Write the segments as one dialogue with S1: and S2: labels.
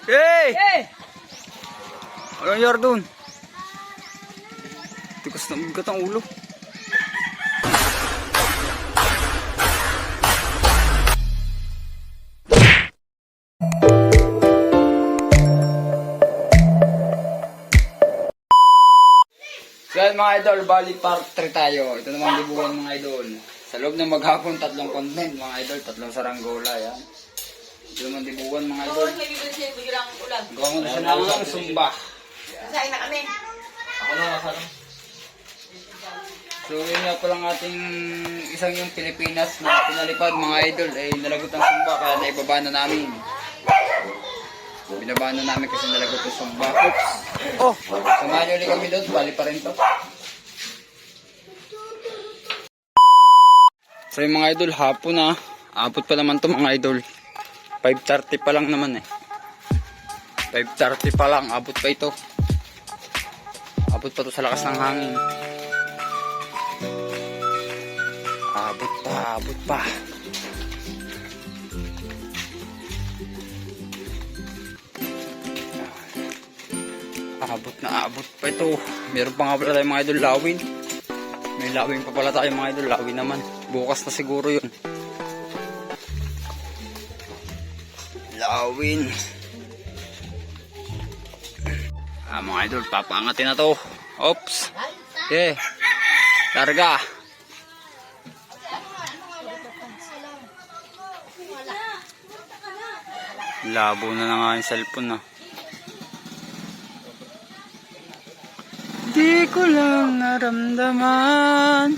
S1: Hey! Anong nangyari doon? Tikas na bigat ang ulo. So yan mga idol, bali part 3 tayo. Ito naman dibuhan mga idol. Sa loob ng maghapon, 3 content mga idol, 3 saranggola yan. Ito naman dibuhan mga idol. Gawa mo na siya ng sumba.
S2: Kasain na kami.
S3: Ako na masarap.
S1: So yun nga palang ating isang yung Pilipinas na pinalipad mga idol ay nalagot ang sumba kaya naibaba na namin. Binaba na namin kasi nalagot ang sumba. Oops! Oh! Samahan nyo ulit kami doon, bali pa rin to. So yung mga idol, hapon na. Abot pa naman to mga idol. 5:30 pa lang naman eh. 5:30 pa lang, abot pa ito. Abot pa to sa lakas ng hangin. Abot pa, abot pa. Abot na abot pa ito. Meron pa nga pala tayong mga idol lawin. May lawin pa pala tayo mga idol. Lawin naman. Bukas na siguro yun. Lawin. Mga idol, papaangatin na to. Oops. Okay. Larga. Labo na nga yung cellphone na. Di ko lang naramdaman.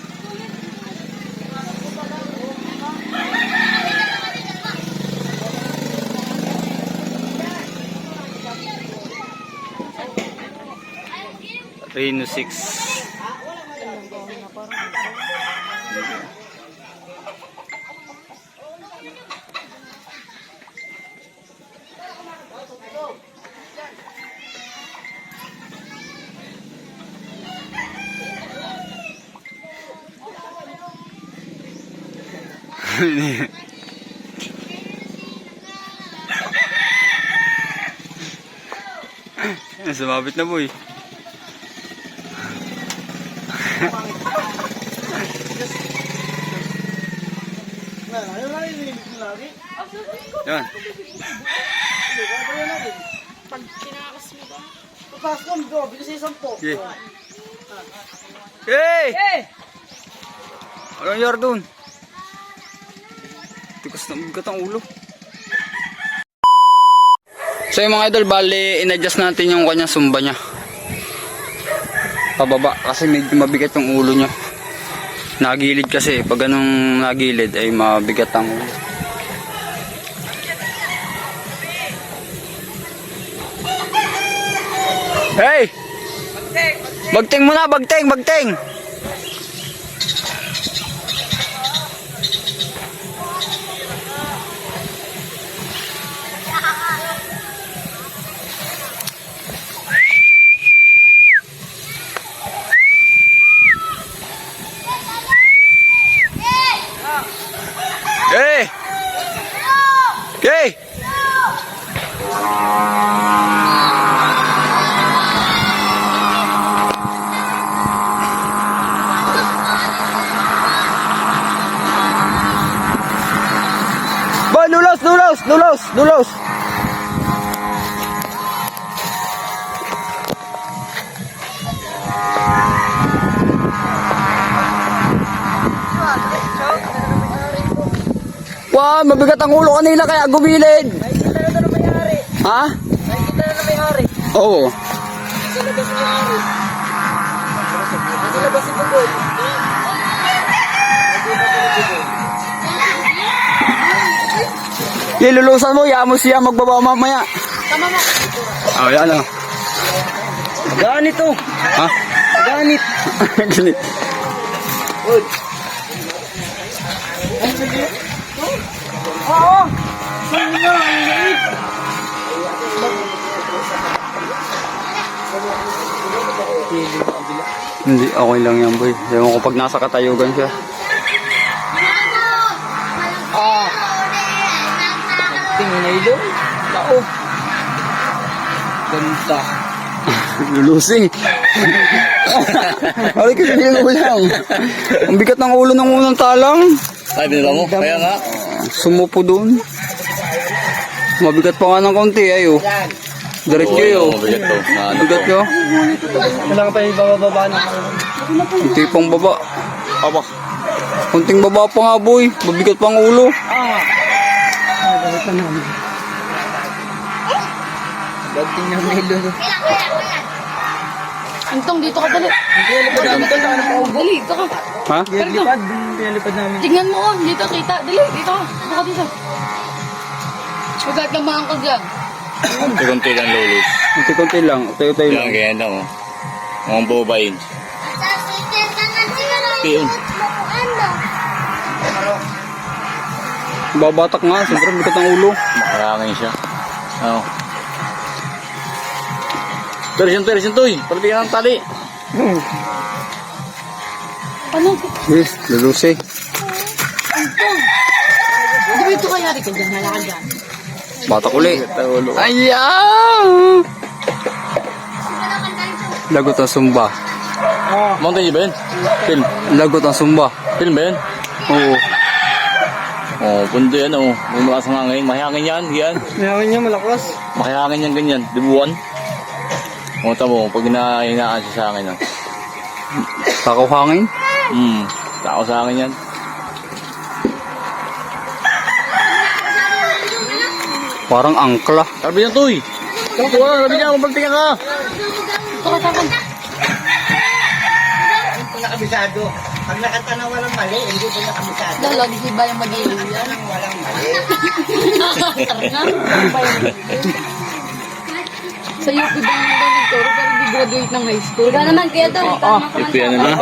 S1: Reno 6. Sumabit na boy. Yan.
S2: Pag kinakas mo ba?
S4: Pagkas mo, bro. Bilis sa isang po.
S1: Okay. Hey! Anong nangyari doon? Tikas na bigat ang ulo. So yung mga idol, bali, in-adjust natin yung kanyang sumba niya. Pababa, kasi medyo mabigat yung ulo niya. Nagilid kasi, pag ganong nagilid ay mabigat ang ulo. Hey! Bagting mo na, bagting, bagting! Hey! Hey! Boy, lulos! Wow, mabigat ang ulo kanila kaya gumilid.
S4: Nakikita na na may-ari.
S1: Ha?
S4: Nakikita na may-ari.
S1: Oo.
S4: Nasa labas na may-ari. Nasa labas si Bugod.
S1: Lilulusan mo, yamo siya magbaba mamaya.
S4: Tama mo.
S1: Oh, yan o.
S4: Ganit to.
S1: Ha?
S4: Ganit.
S1: Ganit.
S4: Uy. Oo. Saan nga? Ang liit.
S1: Hindi, okay lang yan boy. Ewan ko pag nasa katayugan siya.
S4: Tingin na ilong. Tao.
S1: Ganda. Lulusi. Ay, kasi hindi ng ulang. Ang bigat ng ulo ng unang talang.
S4: Ay, binila mo. Kaya nga.
S1: Sumupo doon. Mabigat pa nga ng konti, ayo. Diretso yun.
S4: Mabigat to.
S1: Mabigat yun.
S4: Kailangan pa yung bababa na.
S1: Kunti pang baba.
S4: Aba.
S1: Kunting baba pa nga, boy. Mabigat pa ang ulo. Bagting na melo.
S2: Antong, dito ka dali. Dali, dito ka.
S1: Ha?
S4: Pinalipad namin.
S2: Tingnan mo, oh. Dito kita. Dali, dito ka. Dito ka dito. Huwag kang maangkol dyan.
S4: Kunti lang lulos.
S1: Kunti-kunti lang. Tayo-tayo lang.
S4: Yan, ganyan lang oh. Mga bubayin. Piyon.
S1: Babatak nga. Sobrang bigat ang ulo.
S4: Makarangin siya. Ano? Teresin to eh. Palitin ng tali.
S2: Ano?
S1: Yes, lulusi.
S2: Antong. Di ba ito kaya rin ka dyan? Hala ka dyan.
S1: Batak uli. Ayaw! Lagot ang sumba.
S4: Mountain niyo ba yun? Film.
S1: Lagot ang sumba.
S4: Film ba yun?
S1: Oo.
S4: Oh, pundo yan oh. May malakas ang hangin. Mahangin yan. Yan.
S1: Mayroon niya malakas.
S4: Mahangin yan ganyan. Dibuan. O tamo, pag hinahinaan siya sa akin.
S1: Takaw hangin.
S4: Tao sa akin yan.
S1: Parang angkla.
S4: Sabi niya to eh. Sabi niya, mapagtingin ka.
S2: Ito ka takan.
S3: Hindi ko nakabisado. Pag nakanta na walang mali, hindi ko nakabisado.
S2: Lalo, di ba yung mag-iilig yan?
S3: Walang mali.
S2: Tara na. Ano ba yung sa UP ba naman daw nagturo pero di graduate ng high school? Wala naman, kaya daw.
S4: Ito yan na.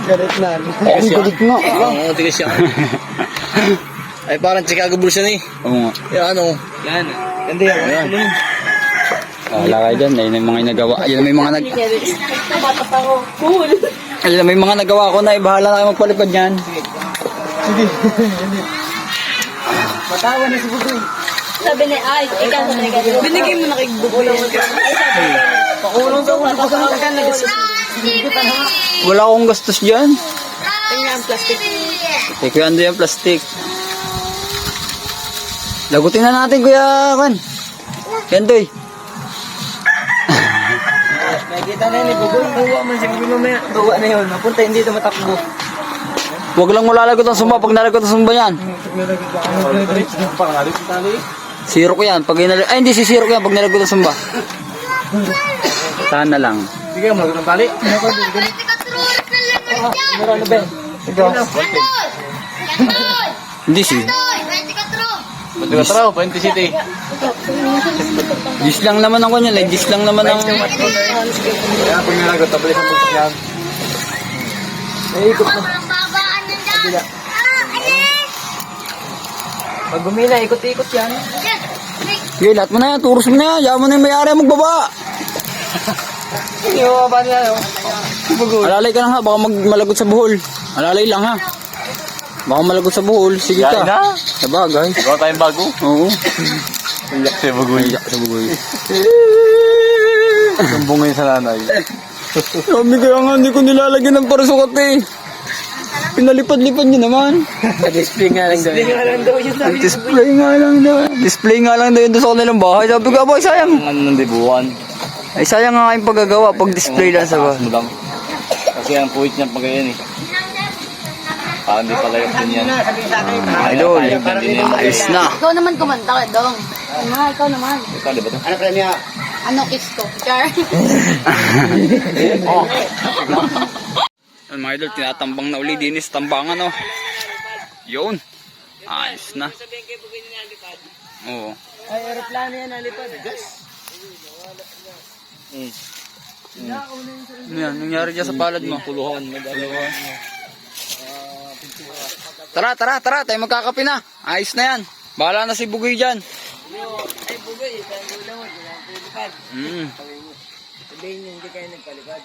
S3: Garit na.
S1: Ang galit nga.
S4: Oo, tigas siya. Ay, parang Chicago Bulls yan eh.
S1: Oo nga.
S4: Yan ano.
S3: Yan. Hindi ako.
S4: Yan.
S1: Wala kayo dyan. Ayun ang mga nagawa. Ayun may mga
S2: Bata pa ako. Cool.
S1: Ayun may mga nagawa ko na. Bahala na kayo magpalipad yan.
S3: Matawa na si Bugoy.
S2: Sabi ni Ay, ikaw sa mga binigay mo na kay Bugoy.
S3: Pakulong sa ulo ko sa mga kan.
S1: Wala akong gastos dyan.
S2: Tingnan ang plastic.
S1: Eh, kuya Ando yung plastic. Lagutin na natin, kuya Kan. Kuya Andoy.
S3: Nakikita na ni Bugoy. Buwa man siya. Mamaya. Buwa na yun. Napunta hindi ito matakbo.
S1: Huwag lang malalagot ang sumba. Pag nalagot ang sumba yan. Zero ko yan. Pag ay, hindi si zero ko yan. Pag nalagot ang sumba. Sana lang.
S4: Sige, malagot ng tali.
S3: Meron na ba?
S1: Hindi si.
S4: Ba't ka taraw? Puente City.
S1: Gis lang naman ang kanya. Like, gis lang naman ang...
S4: Kaya pag nalagot, tabali sa bulsa yan.
S3: Naikot na. Pag gumina, ikot-ikot yan.
S1: Okay, lahat mo na yan. Turos mo na yan. Yaman na yung may-ari magbaba.
S3: Hindi mo ba niya?
S1: Alalay ka lang ha. Baka malagot sa buhol. Alalay lang ha. Baka malagot sa buhol. Sige ka.
S4: Yan na.
S1: Sabagay.
S4: Gawa tayong bago.
S1: Oo.
S4: Iyak siya bagoy.
S1: Iyak sa bugoy.
S4: Sumbungin sa nanay.
S1: Sabi kaya nga hindi ko nilalagyan ng parasukat eh. Pinalipad-lipad niyo naman.
S3: Display nga lang daw. Display nga lang daw yun.
S1: Display nga lang daw. Display nga lang daw yun doon sa kanilang bahay. Sabi ko, boy, sayang.
S4: Ang ano ng dibuan.
S1: Ay, sayang nga kayong paggagawa pag display lang sa bahay.
S4: Taas mo lang. Kasi ang puwit niya pag ganyan eh. Parang di pala yung din yan.
S1: Idol, ayos na.
S2: Ikaw naman kumanta ka, Dong. Ikaw naman.
S4: Ikaw, di ba ito?
S3: Ano premyo?
S2: Ano kiss ko? Char.
S1: Mga idol, tinatambang na uli dinis, tambangan oh. Yun. Ayos na. Oo.
S3: Ay, aeroplano yan nalipad.
S1: Ano yan? Nangyari dyan sa palad mo?
S4: Puluhan.
S1: Tara, tayo magkakape na. Ayos na yan. Bahala na si Bugoy dyan.
S3: Ay, Bugoy. Sabi mo lang, nagpalipad. Sabihin niyo, hindi kayo nagpalipad.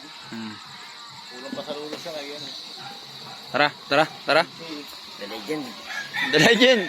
S4: Kulang pa sa ulo siya ngayon.
S1: Tara.
S3: The legend.
S1: The legend.